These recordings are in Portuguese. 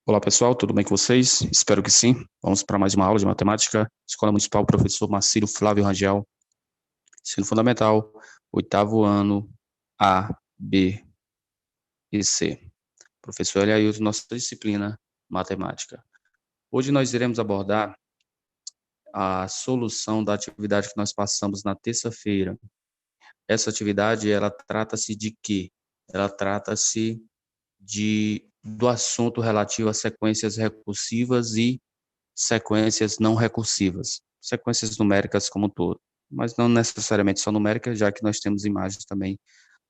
Olá pessoal, tudo bem com vocês? Espero que sim. Vamos para mais uma aula de matemática. Escola Municipal Professor Marcílio Flávio Rangel, ensino fundamental, oitavo ano, A, B e C. Professor Eliailton, nossa disciplina matemática. Hoje nós iremos abordar a solução da atividade que nós passamos na terça-feira. Essa atividade, ela trata-se de quê? Ela trata-se do assunto relativo a sequências recursivas e sequências não recursivas, sequências numéricas como um todo, mas não necessariamente só numéricas, já que nós temos imagens também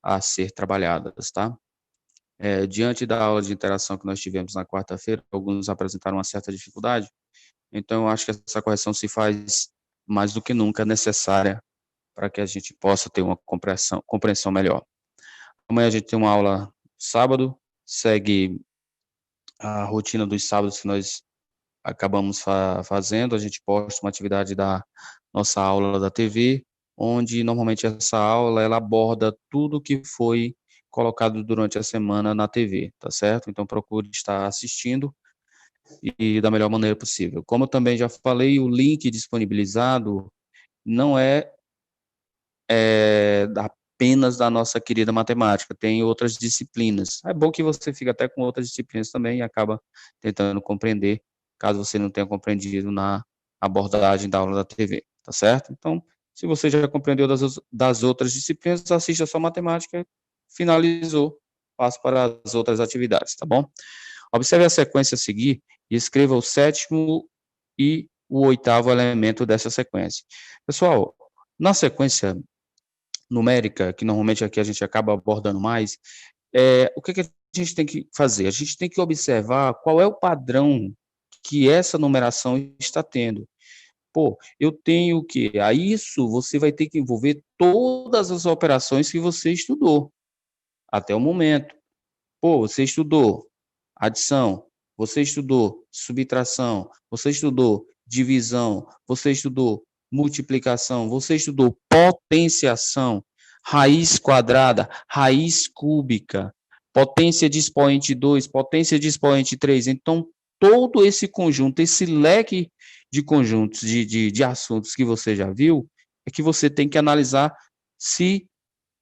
a ser trabalhadas, tá? Diante da aula de interação que nós tivemos na quarta-feira, alguns apresentaram uma certa dificuldade, então eu acho que essa correção se faz mais do que nunca necessária para que a gente possa ter uma compreensão melhor. Amanhã a gente tem uma aula sábado, segue a rotina dos sábados que nós acabamos fazendo, a gente posta uma atividade da nossa aula da TV, onde normalmente essa aula ela aborda tudo que foi colocado durante a semana na TV, tá certo? Então procure estar assistindo e da melhor maneira possível. Como eu também já falei, o link disponibilizado não apenas da nossa querida matemática, tem outras disciplinas. É bom que você fique até com outras disciplinas também e acaba tentando compreender, caso você não tenha compreendido na abordagem da aula da TV, tá certo? Então, se você já compreendeu das outras disciplinas, assista só matemática, finalizou, passo para as outras atividades, tá bom? Observe a sequência a seguir e escreva o sétimo e o oitavo elemento dessa sequência. Pessoal, na sequência numérica, que normalmente aqui a gente acaba abordando mais, o que a gente tem que fazer? A gente tem que observar qual é o padrão que essa numeração está tendo. Pô, eu tenho o quê? A isso você vai ter que envolver todas as operações que você estudou até o momento. Pô, você estudou adição, você estudou subtração, você estudou divisão, você estudou multiplicação, você estudou potenciação, raiz quadrada, raiz cúbica, potência de expoente 2, potência de expoente 3. Então, todo esse conjunto, esse leque de conjuntos de assuntos que você já viu, é que você tem que analisar se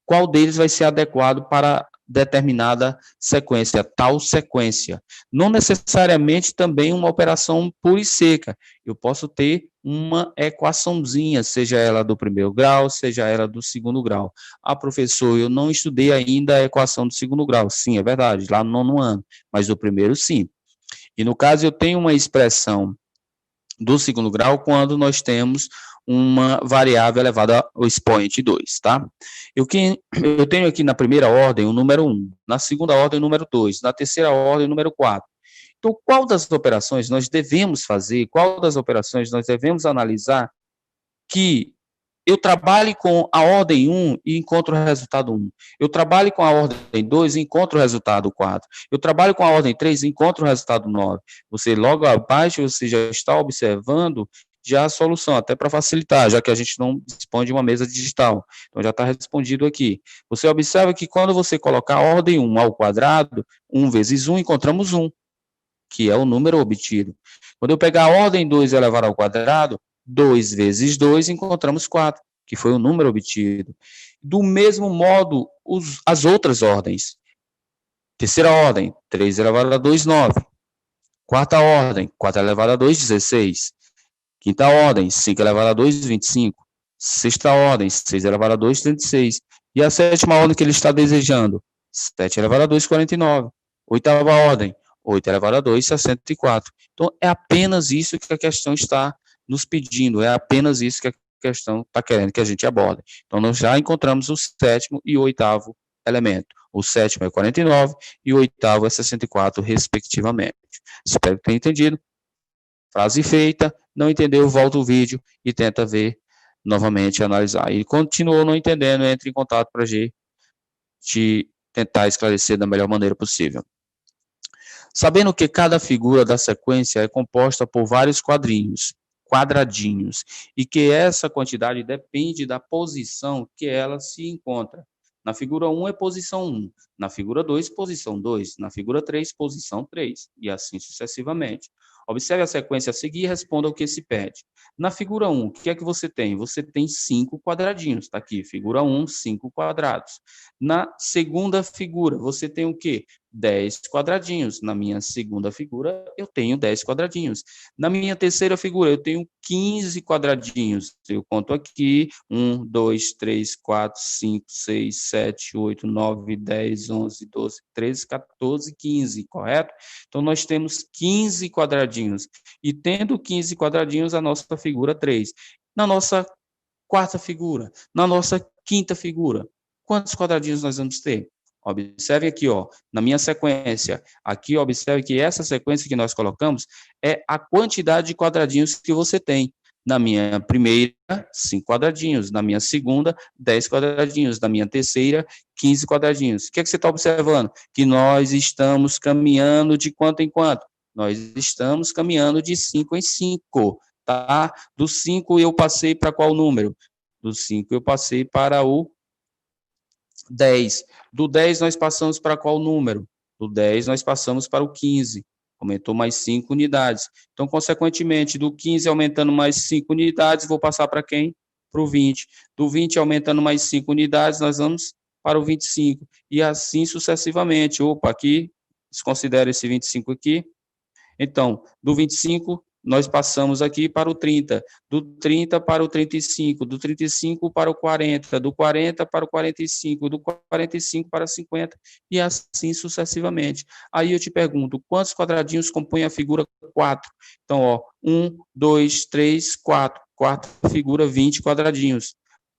qual deles vai ser adequado para determinada sequência, tal sequência. Não necessariamente também uma operação pura e seca. Eu posso ter uma equaçãozinha, seja ela do primeiro grau, seja ela do segundo grau. Ah, professor, eu não estudei ainda a equação do segundo grau. Sim, é verdade, lá no nono ano, mas do primeiro, sim. E no caso, eu tenho uma expressão do segundo grau quando nós temos uma variável elevada ao expoente 2, tá? Eu tenho aqui na primeira ordem o número 1, na segunda ordem o número 2, na terceira ordem o número 4. Então, qual das operações nós devemos fazer, qual das operações nós devemos analisar que eu trabalhe com a ordem 1 e encontro o resultado 1. Eu trabalho com a ordem 2 e encontro o resultado 4. Eu trabalho com a ordem 3 e encontro o resultado 9. Você, logo abaixo, você já está observando já a solução, até para facilitar, já que a gente não dispõe de uma mesa digital. Então, já está respondido aqui. Você observa que quando você colocar a ordem 1 ao quadrado, 1 vezes 1, encontramos 1, que é o número obtido. Quando eu pegar a ordem 2 elevado ao quadrado, 2 vezes 2, encontramos 4, que foi o número obtido. Do mesmo modo, as outras ordens. Terceira ordem, 3 elevado a 2, 9. Quarta ordem, 4 elevado a 2, 16. Quinta ordem, 5 elevado a 2, 25. Sexta ordem, 6 elevado a 2, 36. E a sétima ordem que ele está desejando, 7 elevado a 2, 49. Oitava ordem, 8 elevado a 2, 64. Então, é apenas isso que a questão está nos pedindo, é apenas isso que a questão está querendo que a gente aborde. Então, nós já encontramos o sétimo e o oitavo elemento. O sétimo é 49 e o oitavo é 64, respectivamente. Espero que tenha entendido. Frase feita, não entendeu, volta o vídeo e tenta ver novamente, analisar. E continuou não entendendo, entre em contato para a gente tentar esclarecer da melhor maneira possível. Sabendo que cada figura da sequência é composta por vários quadradinhos, e que essa quantidade depende da posição que ela se encontra. Na figura 1 é posição 1, Na figura 2, posição 2. Na figura 3, posição 3. E assim sucessivamente. Observe a sequência a seguir e responda o que se pede. Na figura 1, o que é que você tem? Você tem 5 quadradinhos. Está aqui, figura 1, 5 quadrados. Na segunda figura, você tem o quê? 10 quadradinhos. Na minha segunda figura, eu tenho 10 quadradinhos. Na minha terceira figura, eu tenho 15 quadradinhos. Eu conto aqui: 1, 2, 3, 4, 5, 6, 7, 8, 9, 10, 11, 12, 13, 14, 15, correto? Então, nós temos 15 quadradinhos. E tendo 15 quadradinhos, a nossa figura 3. Na nossa quarta figura, na nossa quinta figura, quantos quadradinhos nós vamos ter? Observe aqui, ó, na minha sequência. Aqui, observe que essa sequência que nós colocamos é a quantidade de quadradinhos que você tem. Na minha primeira, 5 quadradinhos. Na minha segunda, 10 quadradinhos. Na minha terceira, 15 quadradinhos. O que é que você está observando? Que nós estamos caminhando de quanto em quanto? Nós estamos caminhando de 5 em 5, tá? Do 5 eu passei para qual número? Do 5 eu passei para o 10. Do 10 nós passamos para qual número? Do 10 nós passamos para o 15. Aumentou mais 5 unidades. Então, consequentemente, do 15 aumentando mais 5 unidades, vou passar para quem? Para o 20. Do 20 aumentando mais 5 unidades, nós vamos para o 25. E assim sucessivamente. Opa, aqui, desconsidera esse 25 aqui. Então, do 25, nós passamos aqui para o 30, do 30 para o 35, do 35 para o 40, do 40 para o 45, do 45 para o 50, e assim sucessivamente. Aí eu te pergunto, quantos quadradinhos compõem a figura 4? Então, ó, 1, 2, 3, 4. Quarta figura, 20 quadradinhos.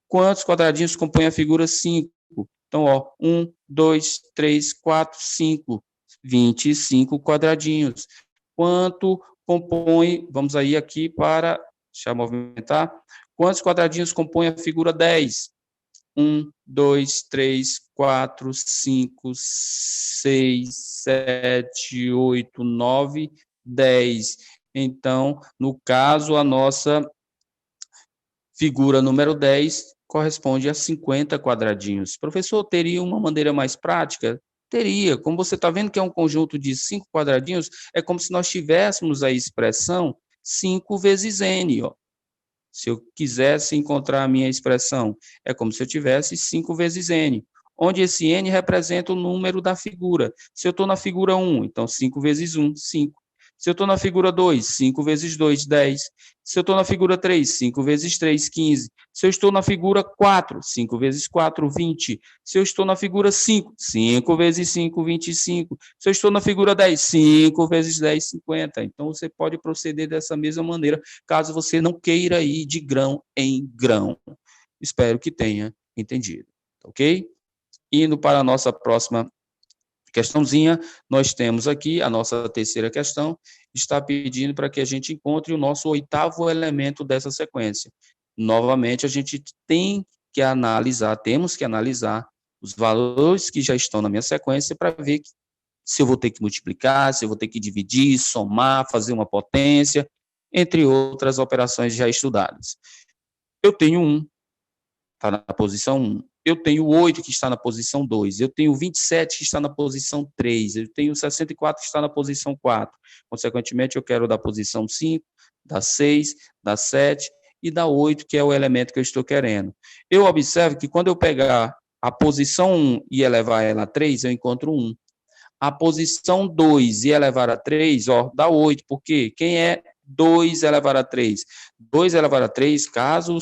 Quantos quadradinhos compõem a figura 5? Então, ó, 1, 2, 3, 4, 5. 25 quadradinhos. Quanto compõe, vamos aí aqui para, deixa eu movimentar, quantos quadradinhos compõem a figura 10? 1, 2, 3, 4, 5, 6, 7, 8, 9, 10. Então, no caso, a nossa figura número 10 corresponde a 50 quadradinhos. Professor, teria uma maneira mais prática? Teria. Como você está vendo que é um conjunto de 5 quadradinhos, é como se nós tivéssemos a expressão 5 vezes n. Ó. Se eu quisesse encontrar a minha expressão, é como se eu tivesse 5 vezes n, onde esse n representa o número da figura. Se eu estou na figura 1, então 5 vezes 1, 5. Se eu estou na figura 2, 5 vezes 2, 10. Se eu estou na figura 3, 5 vezes 3, 15. Se eu estou na figura 4, 5 vezes 4, 20. Se eu estou na figura 5, 5 vezes 5, 25. Se eu estou na figura 10, 5 vezes 10, 50. Então, você pode proceder dessa mesma maneira, caso você não queira ir de grão em grão. Espero que tenha entendido, ok? Indo para a nossa próxima questãozinha, nós temos aqui a nossa terceira questão, está pedindo para que a gente encontre o nosso oitavo elemento dessa sequência. Novamente, a gente tem que analisar, temos que analisar os valores que já estão na minha sequência para ver se eu vou ter que multiplicar, se eu vou ter que dividir, somar, fazer uma potência, entre outras operações já estudadas. Eu tenho 1, está na posição 1. Eu tenho 8 que está na posição 2, eu tenho 27 que está na posição 3, eu tenho 64 que está na posição 4. Consequentemente, eu quero da posição 5, da 6, da 7 e da 8, que é o elemento que eu estou querendo. Eu observo que quando eu pegar a posição 1 e elevar ela a 3, eu encontro 1. A posição 2 e elevar a 3, ó, dá 8, porque quem é 2 elevado a 3? 2 elevado a 3, caso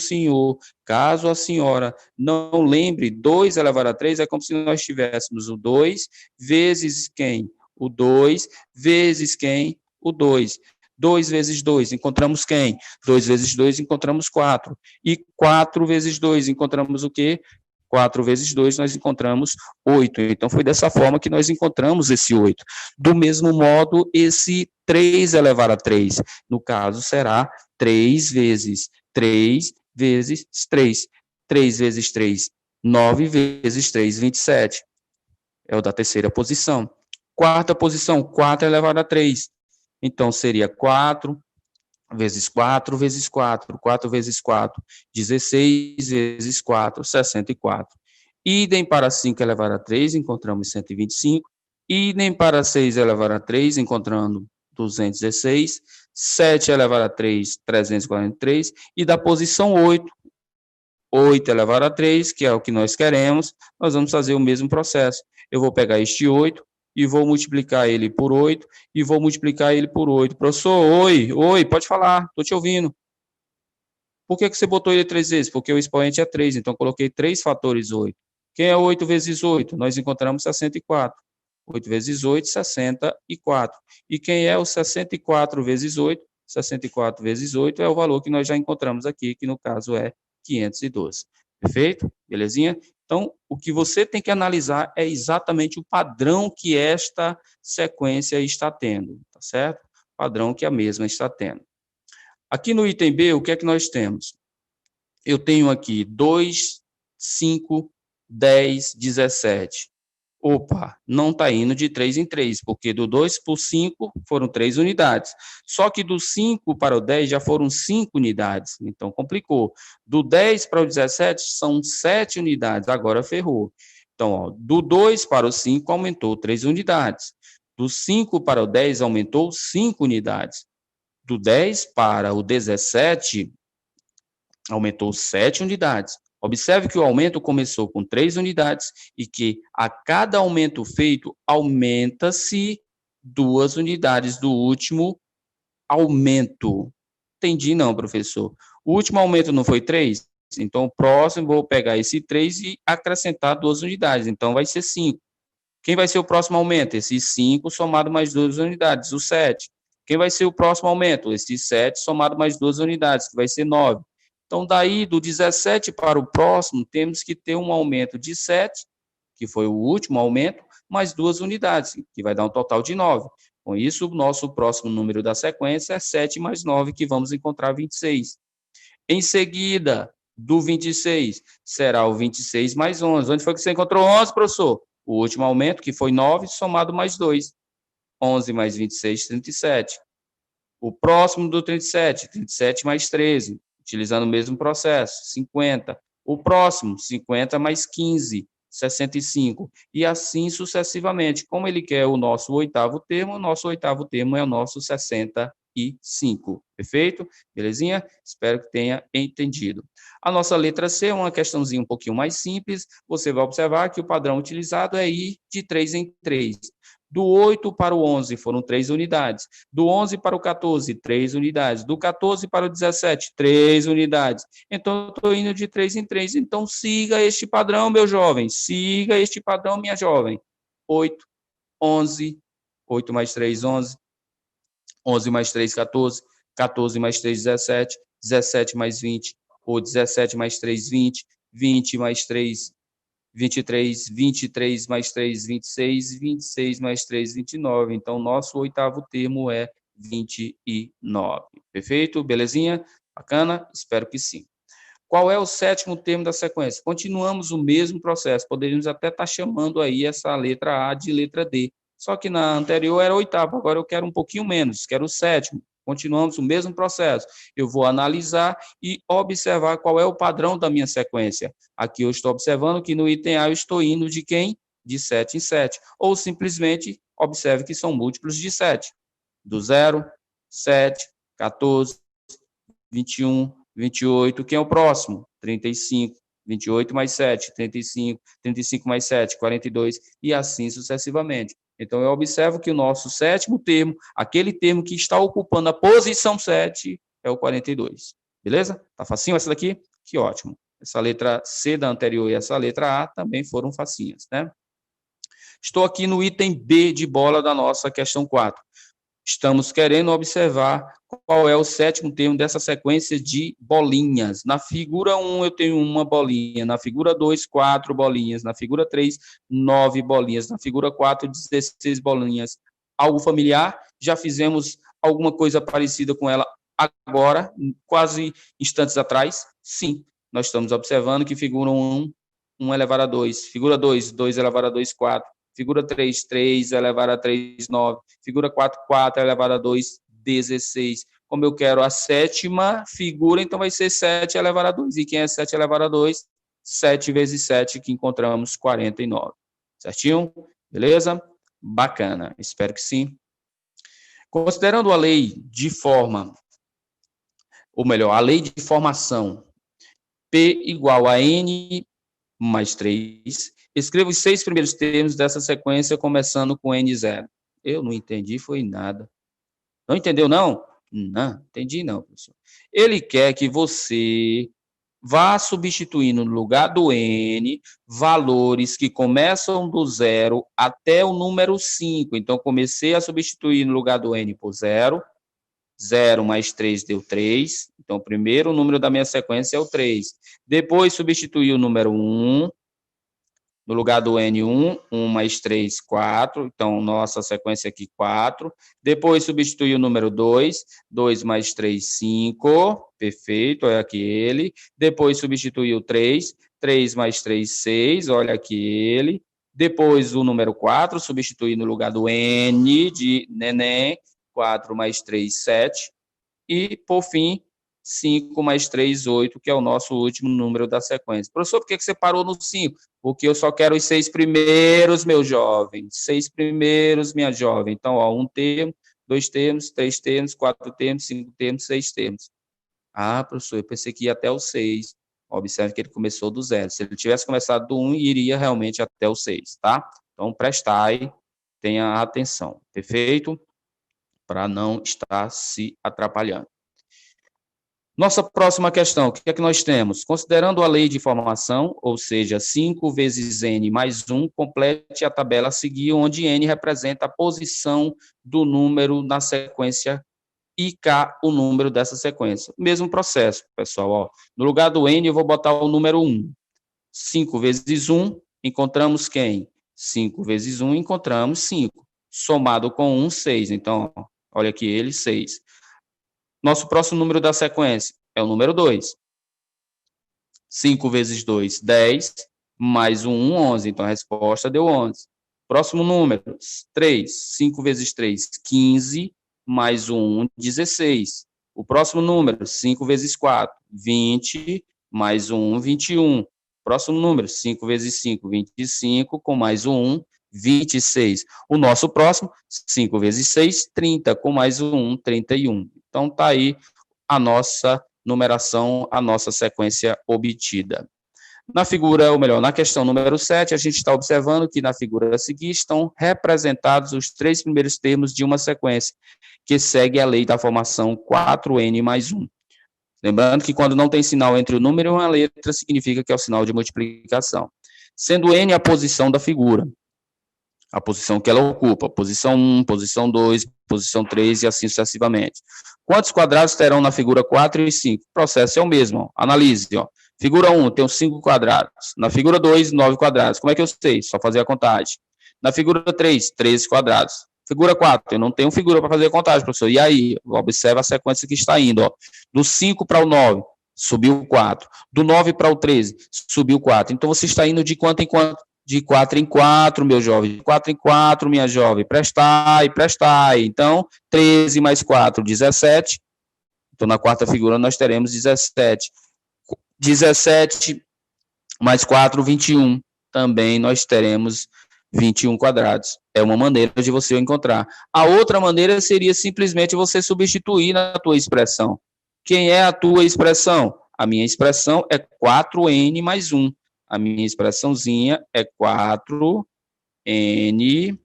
a senhora não lembre, 2 elevado a 3 é como se nós tivéssemos o 2 vezes quem? O 2 vezes quem? O 2. 2 vezes 2, encontramos quem? 2 vezes 2, encontramos 4. E 4 vezes 2, encontramos o quê? 4 vezes 2, nós encontramos 8. Então, foi dessa forma que nós encontramos esse 8. Do mesmo modo, esse 3 elevado a 3, no caso, será 3 vezes 3 vezes 3. 3 vezes 3, 9 vezes 3, 27. É o da terceira posição. Quarta posição, 4 elevado a 3. Então, seria 4 vezes 4 vezes 4, 4 vezes 4, 16 vezes 4, 64. Idem para 5 elevado a 3, encontramos 125. Idem para 6 elevado a 3, encontrando 216. 7 elevado a 3, 343. E da posição 8, 8 elevado a 3, que é o que nós queremos, nós vamos fazer o mesmo processo. Eu vou pegar este 8 e vou multiplicar ele por 8 e vou multiplicar ele por 8. Professor, oi, pode falar, estou te ouvindo. Por que você botou ele 3 vezes? Porque o expoente é 3, então coloquei 3 fatores 8. Quem é 8 vezes 8? Nós encontramos 64. 8 vezes 8, 64. E quem é o 64 vezes 8? 64 vezes 8 é o valor que nós já encontramos aqui, que no caso é 512. Perfeito? Belezinha? Então, o que você tem que analisar é exatamente o padrão que esta sequência está tendo, tá certo? Padrão que a mesma está tendo. Aqui no item B, o que é que nós temos? Eu tenho aqui 2, 5, 10, 17. Opa, não está indo de 3 em 3, porque do 2 para o 5 foram 3 unidades. Só que do 5 para o 10 já foram 5 unidades, então complicou. Do 10 para o 17 são 7 unidades, agora ferrou. Então, ó, do 2 para o 5 aumentou 3 unidades. Do 5 para o 10 aumentou 5 unidades. Do 10 para o 17 aumentou 7 unidades. Observe que o aumento começou com 3 unidades e que a cada aumento feito, aumenta-se 2 unidades do último aumento. Entendi não, professor. O último aumento não foi 3? Então, o próximo, vou pegar esse 3 e acrescentar 2 unidades. Então, vai ser 5. Quem vai ser o próximo aumento? Esse 5 somado mais 2 unidades, o 7. Quem vai ser o próximo aumento? Esse 7 somado mais 2 unidades, que vai ser 9. Então, daí, do 17 para o próximo, temos que ter um aumento de 7, que foi o último aumento, mais 2 unidades, que vai dar um total de 9. Com isso, o nosso próximo número da sequência é 7 mais 9, que vamos encontrar 26. Em seguida, do 26, será o 26 mais 11. Onde foi que você encontrou 11, professor? O último aumento, que foi 9, somado mais 2. 11 mais 26, 37. O próximo do 37, 37 mais 13, utilizando o mesmo processo, 50. O próximo, 50 mais 15, 65. E assim sucessivamente. Como ele quer o nosso oitavo termo é o nosso 65. Perfeito? Belezinha? Espero que tenha entendido. A nossa letra C é uma questãozinha um pouquinho mais simples. Você vai observar que o padrão utilizado é ir de 3 em 3. Do 8 para o 11 foram 3 unidades. Do 11 para o 14, 3 unidades. Do 14 para o 17, 3 unidades. Então, eu estou indo de 3 em 3. Então, siga este padrão, meu jovem. Siga este padrão, minha jovem. 8, 11. 8 mais 3, 11. 11 mais 3, 14. 14 mais 3, 17. 17 mais 20. Ou 17 mais 3, 20. 20 mais 3, 23, 23 mais 3, 26, 26 mais 3, 29. Então, nosso oitavo termo é 29. Perfeito? Belezinha? Bacana? Espero que sim. Qual é o sétimo termo da sequência? Continuamos o mesmo processo. Poderíamos até estar chamando aí essa letra A de letra D. Só que na anterior era oitavo, agora eu quero um pouquinho menos, quero o sétimo. Continuamos o mesmo processo. Eu vou analisar e observar qual é o padrão da minha sequência. Aqui eu estou observando que no item A eu estou indo de quem? De 7 em 7. Ou simplesmente observe que são múltiplos de 7. Do 0, 7, 14, 21, 28. Quem é o próximo? 35. 28 mais 7, 35. 35 mais 7, 42. E assim sucessivamente. Então, eu observo que o nosso sétimo termo, aquele termo que está ocupando a posição 7, é o 42. Beleza? Tá facinho essa daqui? Que ótimo. Essa letra C da anterior e essa letra A também foram facinhas, né? Estou aqui no item B de bola da nossa questão 4. Estamos querendo observar qual é o sétimo termo dessa sequência de bolinhas. Na figura 1, eu tenho uma bolinha. Na figura 2, 4 bolinhas. Na figura 3, 9 bolinhas. Na figura 4, 16 bolinhas. Algo familiar? Já fizemos alguma coisa parecida com ela agora, quase instantes atrás? Sim. Nós estamos observando que figura 1, 1 elevado a 2. Figura 2, 2 elevado a 2, 4. Figura 3, 3 elevado a 3, 9. Figura 4, 4 elevado a 2, 16. Como eu quero a sétima figura, então vai ser 7 elevado a 2. E quem é 7 elevado a 2? 7 vezes 7, que encontramos 49. Certinho? Beleza? Bacana. Espero que sim. Considerando a lei de forma, ou melhor, a lei de formação P igual a N mais 3, escreva os 6 primeiros termos dessa sequência, começando com N0. Eu não entendi, foi nada. Não entendeu, não? Não, entendi não, professor. Ele quer que você vá substituindo no lugar do N valores que começam do 0 até o número 5. Então, comecei a substituir no lugar do N por 0. 0 mais 3 deu 3. Então, o primeiro número da minha sequência é o 3. Depois, substituí o número 1. No lugar do N, 1 mais 3, 4. Então, nossa sequência aqui, 4. Depois, substitui o número 2. 2 mais 3, 5. Perfeito, olha aqui ele. Depois, substitui o 3. 3 mais 3, 6. Olha aqui ele. Depois, o número 4. Substitui no lugar do N de neném. 4 mais 3, 7. E, por fim, 5 mais 3, 8, que é o nosso último número da sequência. Professor, por que você parou no 5? Porque eu só quero os 6 primeiros, meu jovem. 6 primeiros, minha jovem. Então, ó, 1 termo, 2 termos, 3 termos, 4 termos, 5 termos, 6 termos. Ah, professor, eu pensei que ia até o 6. Observe que ele começou do 0. Se ele tivesse começado do 1, iria realmente até o 6, tá? Então, prestai, tenha atenção. Perfeito? Para não estar se atrapalhando. Nossa próxima questão, o que é que nós temos? Considerando a lei de formação, ou seja, 5 vezes n mais 1, complete a tabela a seguir, onde n representa a posição do número na sequência e k o número dessa sequência. Mesmo processo, pessoal. Ó. No lugar do n, eu vou botar o número 1. 5 vezes 1, encontramos quem? 5 vezes 1, encontramos 5. Somado com 1, 6. Então, ó, olha aqui ele, 6. Nosso próximo número da sequência é o número 2. 5 vezes 2, 10, mais 1, 11. Então, a resposta deu 11. Próximo número, 3. 5 vezes 3, 15, mais 1, 16. O próximo número, 5 vezes 4, 20, mais 1, 21. Próximo número, 5 vezes 5, 25, com mais 1, 26. O nosso próximo, 5 vezes 6, 30, com mais 1, 31. Então, está aí a nossa numeração, a nossa sequência obtida. Na figura, ou melhor, na questão número 7, a gente está observando que na figura a seguir estão representados os 3 primeiros termos de uma sequência, que segue a lei da formação 4n mais 1. Lembrando que quando não tem sinal entre o número e uma letra, significa que é o sinal de multiplicação. Sendo n a posição da figura, a posição que ela ocupa, posição 1, posição 2, posição 3 e assim sucessivamente. Quantos quadrados terão na figura 4 e 5? O processo é o mesmo, ó. Analise, ó. Figura 1 tem 5 quadrados, na figura 2, 9 quadrados. Como é que eu sei? Só fazer a contagem. Na figura 3, 13 quadrados. Figura 4, eu não tenho figura para fazer a contagem, professor. E aí? Observa a sequência que está indo, ó. Do 5 para o 9, subiu 4. Do 9 para o 13, subiu 4. Então, você está indo de quanto em quanto? De 4 em 4, meu jovem. De 4 em 4, minha jovem. Prestai, prestai. Então, 13 mais 4, 17. Então, na quarta figura, nós teremos 17. 17 mais 4, 21. Também nós teremos 21 quadrados. É uma maneira de você encontrar. A outra maneira seria simplesmente você substituir na tua expressão. Quem é a tua expressão? A minha expressão é 4n mais 1. A minha expressãozinha é 4n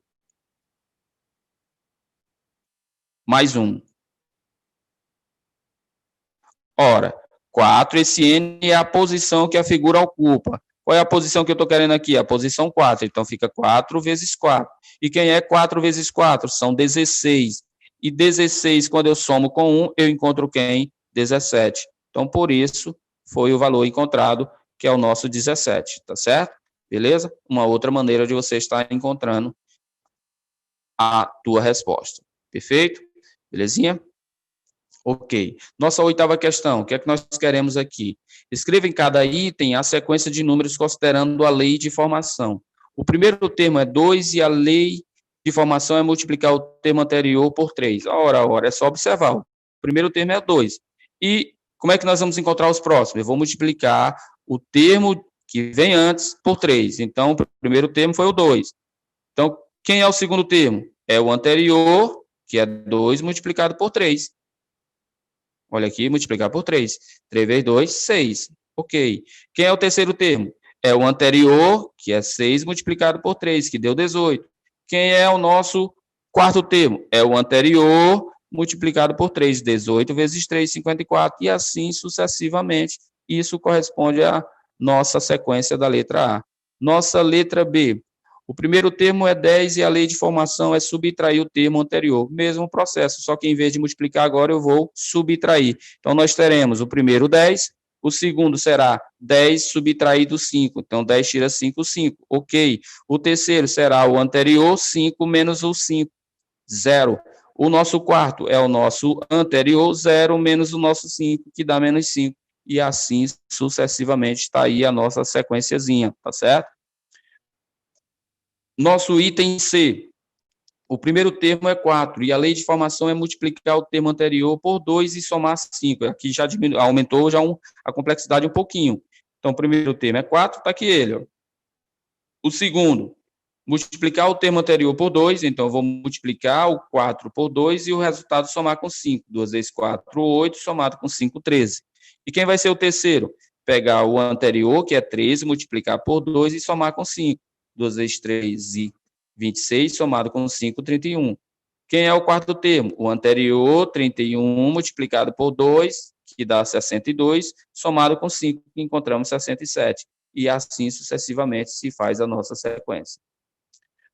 mais 1. Ora, 4, esse n é a posição que a figura ocupa. Qual é a posição que eu estou querendo aqui? A posição 4. Então, fica 4 vezes 4. E quem é 4 vezes 4? São 16. E 16, quando eu somo com 1, eu encontro quem? 17. Então, por isso, foi o valor encontrado, que é o nosso 17, tá certo? Beleza? Uma outra maneira de você estar encontrando a tua resposta. Perfeito? Belezinha? Ok. Nossa oitava questão, o que é que nós queremos aqui? Escreva em cada item a sequência de números considerando a lei de formação. O primeiro termo é 2 e a lei de formação é multiplicar o termo anterior por 3. Ora, é só observar. O primeiro termo é 2. E como é que nós vamos encontrar os próximos? Eu vou multiplicar o termo que vem antes, por 3. Então, o primeiro termo foi o 2. Então, quem é o segundo termo? É o anterior, que é 2 multiplicado por 3. Olha aqui, multiplicar por 3. 3 vezes 2, 6. Ok. Quem é o terceiro termo? É o anterior, que é 6 multiplicado por 3, que deu 18. Quem é o nosso quarto termo? É o anterior multiplicado por 3. 18 vezes 3, 54. E assim sucessivamente. Isso corresponde à nossa sequência da letra A. Nossa letra B. O primeiro termo é 10 e a lei de formação é subtrair o termo anterior. Mesmo processo, só que em vez de multiplicar agora, eu vou subtrair. Então, nós teremos o primeiro 10, o segundo será 10 subtraído 5. Então, 10 tira 5, 5. Ok. O terceiro será o anterior, 5 menos o 5, 0. O nosso quarto é o nosso anterior, 0 menos o nosso 5, que dá menos 5. E assim sucessivamente está aí a nossa sequenciazinha, tá certo? Nosso item C. O primeiro termo é 4, e a lei de formação é multiplicar o termo anterior por 2 e somar 5. Aqui já aumentou já a complexidade um pouquinho. Então, o primeiro termo é 4, está aqui ele. Ó. O segundo, multiplicar o termo anterior por 2, então eu vou multiplicar o 4 por 2 e o resultado somar com 5. 2 vezes 4, 8, somado com 5, 13. E quem vai ser o terceiro? Pegar o anterior, que é 13, multiplicar por 2 e somar com 5. 2 vezes 3 e 26, somado com 5, 31. Quem é o quarto termo? O anterior, 31, multiplicado por 2, que dá 62, somado com 5, que encontramos 67. E assim sucessivamente se faz a nossa sequência.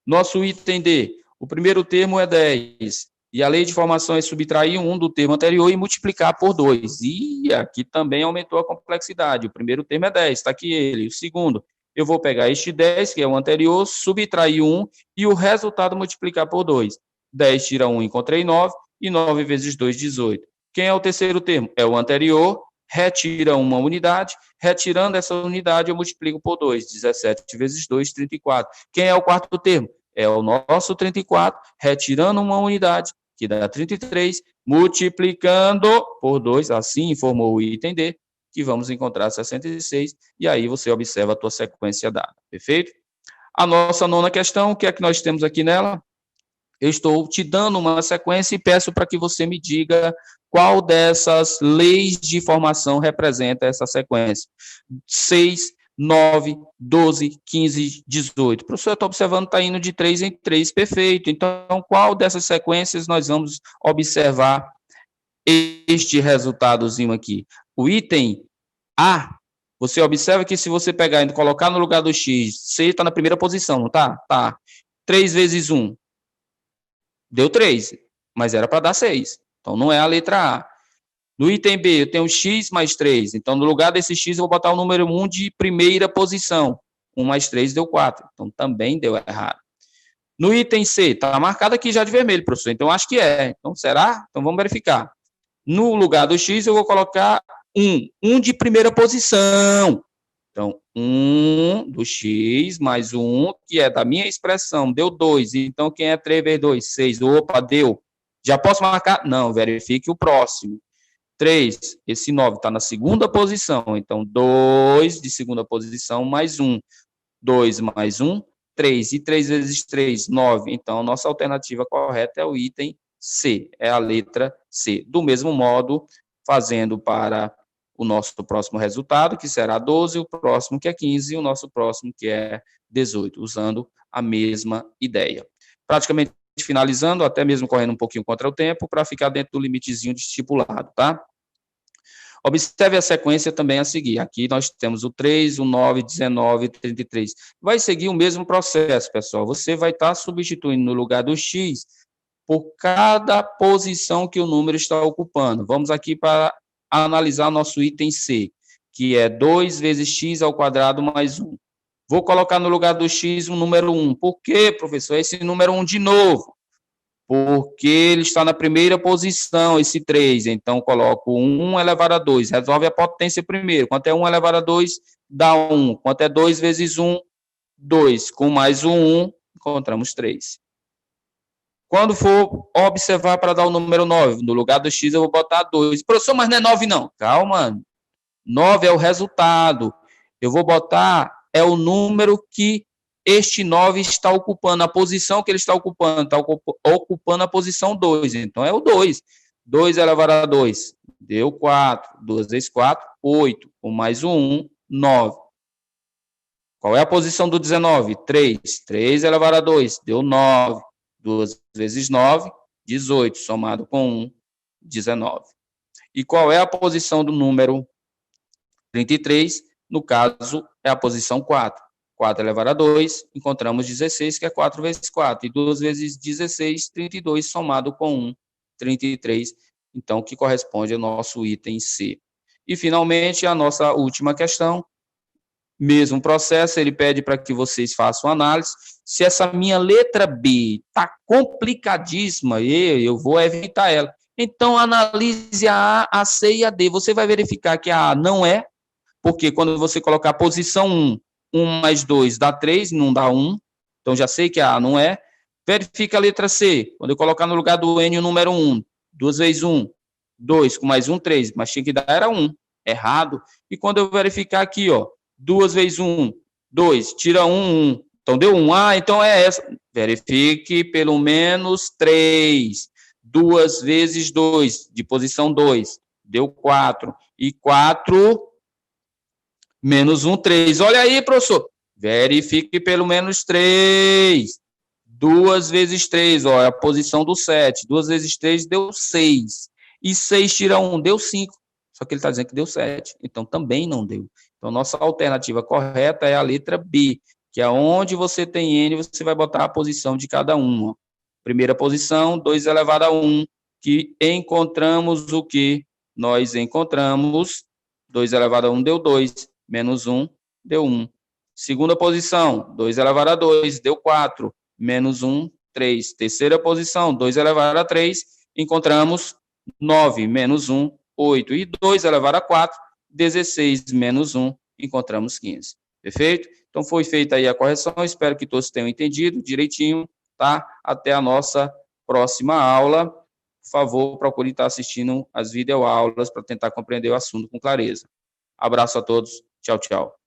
Nosso item D. O primeiro termo é 10. E a lei de formação é subtrair 1 do termo anterior e multiplicar por 2. E aqui também aumentou a complexidade. O primeiro termo é 10, está aqui ele. O segundo, eu vou pegar este 10, que é o anterior, subtrair 1 e o resultado multiplicar por 2. 10 tira 1, encontrei 9, e 9 vezes 2, 18. Quem é o terceiro termo? É o anterior, retira uma unidade, retirando essa unidade eu multiplico por 2. 17 vezes 2, 34. Quem é o quarto termo? É o nosso 34, retirando uma unidade, que dá 33, multiplicando por 2, assim informou o item D, que vamos encontrar 66, e aí você observa a tua sequência dada, perfeito? A nossa nona questão, o que é que nós temos aqui nela? Eu estou te dando uma sequência e peço para que você me diga qual dessas leis de formação representa essa sequência. 6, 9, 12, 15, 18. O professor, está observando, está indo de 3 em 3, perfeito. Então, qual dessas sequências nós vamos observar este resultadozinho aqui? O item A, você observa que se você pegar e colocar no lugar do X, C está na primeira posição, não está? Tá. 3 vezes 1. Deu 3, mas era para dar 6. Então, não é a letra A. No item B, eu tenho x mais 3. Então, no lugar desse x, eu vou botar o número 1 de primeira posição. 1 mais 3 deu 4. Então, também deu errado. No item C, está marcado aqui já de vermelho, professor. Então, acho que é. Então, será? Então, vamos verificar. No lugar do x, eu vou colocar 1. 1 de primeira posição. Então, 1 do x mais 1, que é da minha expressão, deu 2. Então, quem é 3 vezes 2? 6. Opa, deu. Já posso marcar? Não, verifique o próximo. 3, esse 9 está na segunda posição. Então, 2 de segunda posição mais 1. 2 mais 1, 3. E 3 vezes 3, 9. Então, nossa alternativa correta é o item C, é a letra C. Do mesmo modo, fazendo para o nosso próximo resultado, que será 12, o próximo que é 15, e o nosso próximo que é 18, usando a mesma ideia. Praticamente finalizando, até mesmo correndo um pouquinho contra o tempo, para ficar dentro do limitezinho estipulado, tá? Observe a sequência também a seguir. Aqui nós temos o 3, o 9, 19, 33. Vai seguir o mesmo processo, pessoal. Você vai estar substituindo no lugar do x por cada posição que o número está ocupando. Vamos aqui para analisar nosso item C, que é 2 vezes x ao quadrado mais 1. Vou colocar no lugar do x o número 1. Por quê, professor? Esse número 1 de novo. Porque ele está na primeira posição, esse 3. Então, coloco 1 elevado a 2. Resolve a potência primeiro. Quanto é 1 elevado a 2? Dá 1. Quanto é 2 vezes 1? 2. Com mais um 1, encontramos 3. Quando for observar para dar o número 9, no lugar do x eu vou botar 2. Professor, mas não é 9 não. Calma. 9 é o resultado. Eu vou botar o número que este 9 está ocupando, a posição que ele está ocupando a posição 2. Então, é o 2. 2 elevado a 2, deu 4. 2 vezes 4, 8. Com mais um 1, 9. Qual é a posição do 19? 3. 3 elevado a 2, deu 9. 2 vezes 9, 18. Somado com 1, 19. E qual é a posição do número 33? No caso, é a posição 4. 4 elevado a 2, encontramos 16, que é 4 vezes 4. E 2 vezes 16, 32, somado com 1, 33. Então, que corresponde ao nosso item C. E, finalmente, a nossa última questão. Mesmo processo, ele pede para que vocês façam análise. Se essa minha letra B está complicadíssima, eu vou evitar ela. Então, analise a A, a C e a D. Você vai verificar que a A não é, porque quando você colocar a posição 1, 1 mais 2 dá 3, não dá 1. Então, já sei que a A não é. Verifica a letra C. Quando eu colocar no lugar do N o número 1, 2 vezes 1, 2, com mais 1, 3. Mas tinha que dar era 1. Errado. E quando eu verificar aqui, ó, 2 vezes 1, 2. Tira 1, 1. Então, deu 1. Ah, então é essa. Verifique pelo menos 3. 2 vezes 2, de posição 2. Deu 4. E 4... menos 1, 3. Olha aí, professor. Verifique pelo menos 3. 2 vezes 3, ó, é a posição do 7. 2 vezes 3 deu 6. E 6 tira 1, deu 5. Só que ele está dizendo que deu 7. Então, também não deu. Então, nossa alternativa correta é a letra B, que é onde você tem N, você vai botar a posição de cada um. Ó. Primeira posição, 2 elevado a 1, que encontramos o que? Nós encontramos 2 elevado a 1 deu 2. Menos 1, deu 1. Segunda posição, 2 elevado a 2, deu 4. Menos 1, 3. Terceira posição, 2 elevado a 3, encontramos 9. Menos 1, 8. E 2 elevado a 4, 16. Menos 1, encontramos 15. Perfeito? Então, foi feita aí a correção. Espero que todos tenham entendido direitinho, tá? Até a nossa próxima aula. Por favor, procure estar assistindo as videoaulas para tentar compreender o assunto com clareza. Abraço a todos. Tchau, tchau.